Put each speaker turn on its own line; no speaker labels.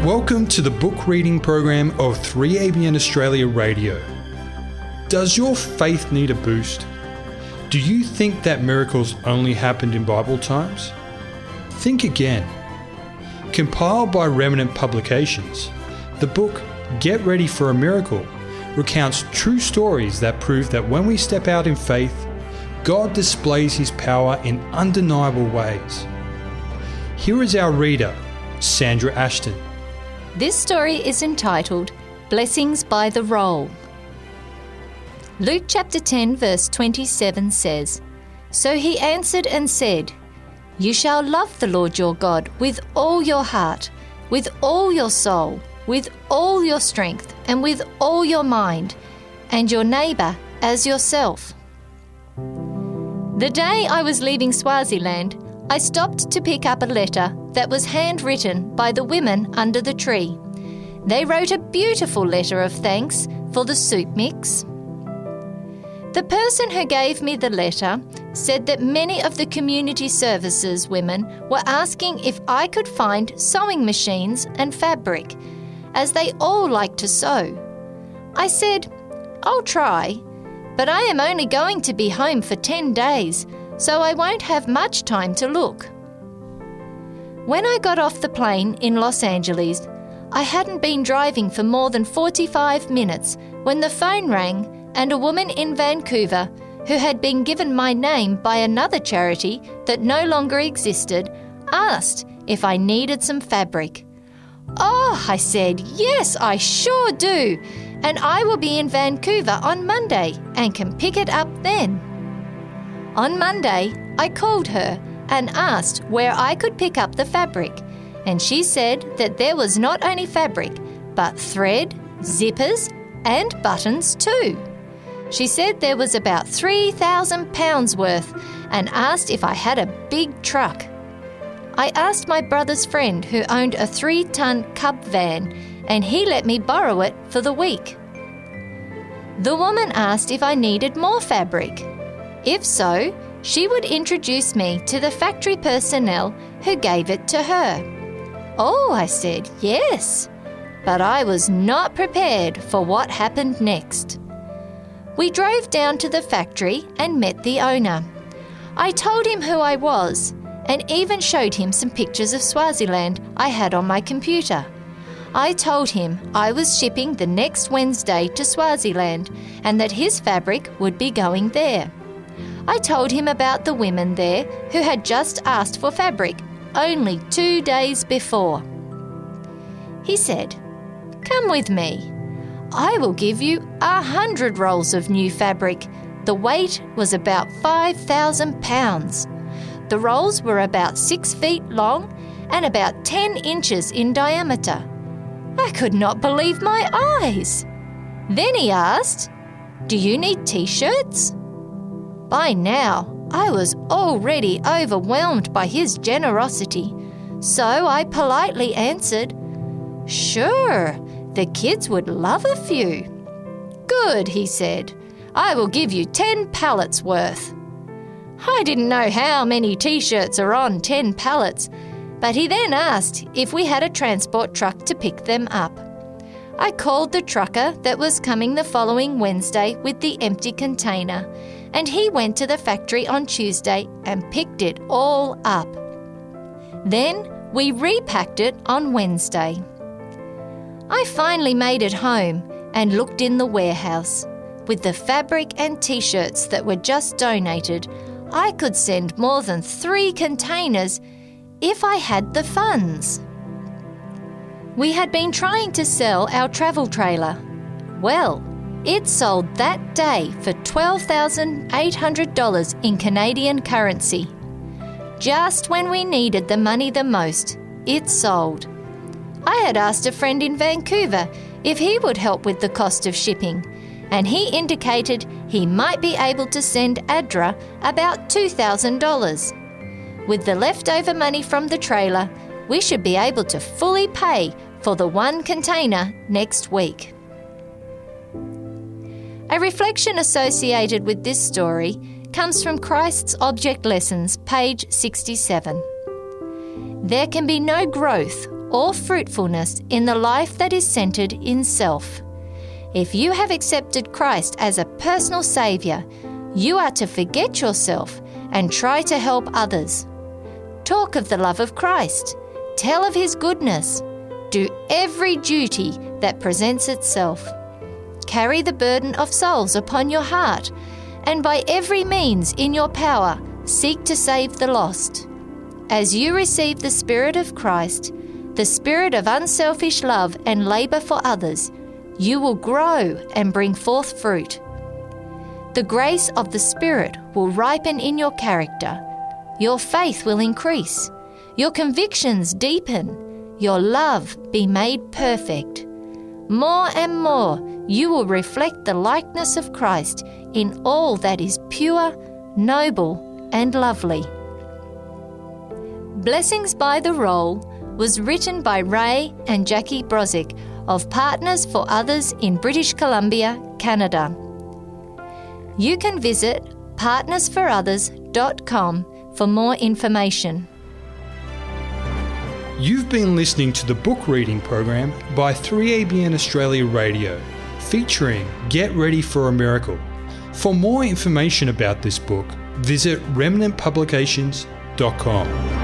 Welcome to the book reading program of 3ABN Australia Radio. Does your faith need a boost? Do you think that miracles only happened in Bible times? Think again. Compiled by Remnant Publications, the book Get Ready for a Miracle recounts true stories that prove that when we step out in faith, God displays His power in undeniable ways. Here is our reader, Sandra Ashton.
This story is entitled Blessings by the Roll. Luke chapter 10 verse 27 says, "So he answered and said, You shall love the Lord your God with all your heart, with all your soul, with all your strength, and with all your mind, and your neighbour as yourself." The day I was leaving Swaziland, I stopped to pick up a letter that was handwritten by the women under the tree. They wrote a beautiful letter of thanks for the soup mix. The person who gave me the letter said that many of the community services women were asking if I could find sewing machines and fabric, as they all like to sew. I said, "I'll try, but I am only going to be home for 10 days, so I won't have much time to look." When I got off the plane in Los Angeles, I hadn't been driving for more than 45 minutes when the phone rang and a woman in Vancouver, who had been given my name by another charity that no longer existed, asked if I needed some fabric. "Oh," I said, "yes, I sure do, and I will be in Vancouver on Monday and can pick it up then." On Monday, I called her and asked where I could pick up the fabric, and she said that there was not only fabric, but thread, zippers, and buttons too. She said there was about 3,000 pounds worth and asked if I had a big truck. I asked my brother's friend who owned a 3-ton cub van, and he let me borrow it for the week. The woman asked if I needed more fabric. If so, she would introduce me to the factory personnel who gave it to her. "Oh," I said, "yes," but I was not prepared for what happened next. We drove down to the factory and met the owner. I told him who I was and even showed him some pictures of Swaziland I had on my computer. I told him I was shipping the next Wednesday to Swaziland and that his fabric would be going there. I told him about the women there who had just asked for fabric only 2 days before. He said, "Come with me. I will give you 100 rolls of new fabric." The weight was about 5,000 pounds. The rolls were about 6 feet long and about 10 inches in diameter. I could not believe my eyes. Then he asked, "Do you need t-shirts?" By now, I was already overwhelmed by his generosity, so I politely answered, "Sure, the kids would love a few." "Good," he said. "I will give you 10 pallets worth." I didn't know how many t-shirts are on 10 pallets, but he then asked if we had a transport truck to pick them up. I called the trucker that was coming the following Wednesday with the empty container, and he went to the factory on Tuesday and picked it all up. Then we repacked it on Wednesday. I finally made it home and looked in the warehouse. With the fabric and t-shirts that were just donated, I could send more than 3 containers if I had the funds. We had been trying to sell our travel trailer. Well, it sold that day for $12,800 in Canadian currency. Just when we needed the money the most, it sold. I had asked a friend in Vancouver if he would help with the cost of shipping, and he indicated he might be able to send ADRA about $2,000. With the leftover money from the trailer, we should be able to fully pay for the 1 container next week. A reflection associated with this story comes from Christ's Object Lessons, page 67. There can be no growth or fruitfulness in the life that is centered in self. If you have accepted Christ as a personal Saviour, you are to forget yourself and try to help others. Talk of the love of Christ. Tell of His goodness. Do every duty that presents itself. Carry the burden of souls upon your heart, and by every means in your power, seek to save the lost. As you receive the Spirit of Christ, the spirit of unselfish love and labour for others, you will grow and bring forth fruit. The grace of the Spirit will ripen in your character. Your faith will increase. Your convictions deepen. Your love be made perfect. More and more, you will reflect the likeness of Christ in all that is pure, noble, and lovely. Blessings by the Roll was written by Ray and Jackie Brosseuk of Partners for Others in British Columbia, Canada. You can visit partnersforothers.com for more information.
You've been listening to the book reading program by 3ABN Australia Radio, featuring Get Ready for a Miracle. For more information about this book, visit remnantpublications.com.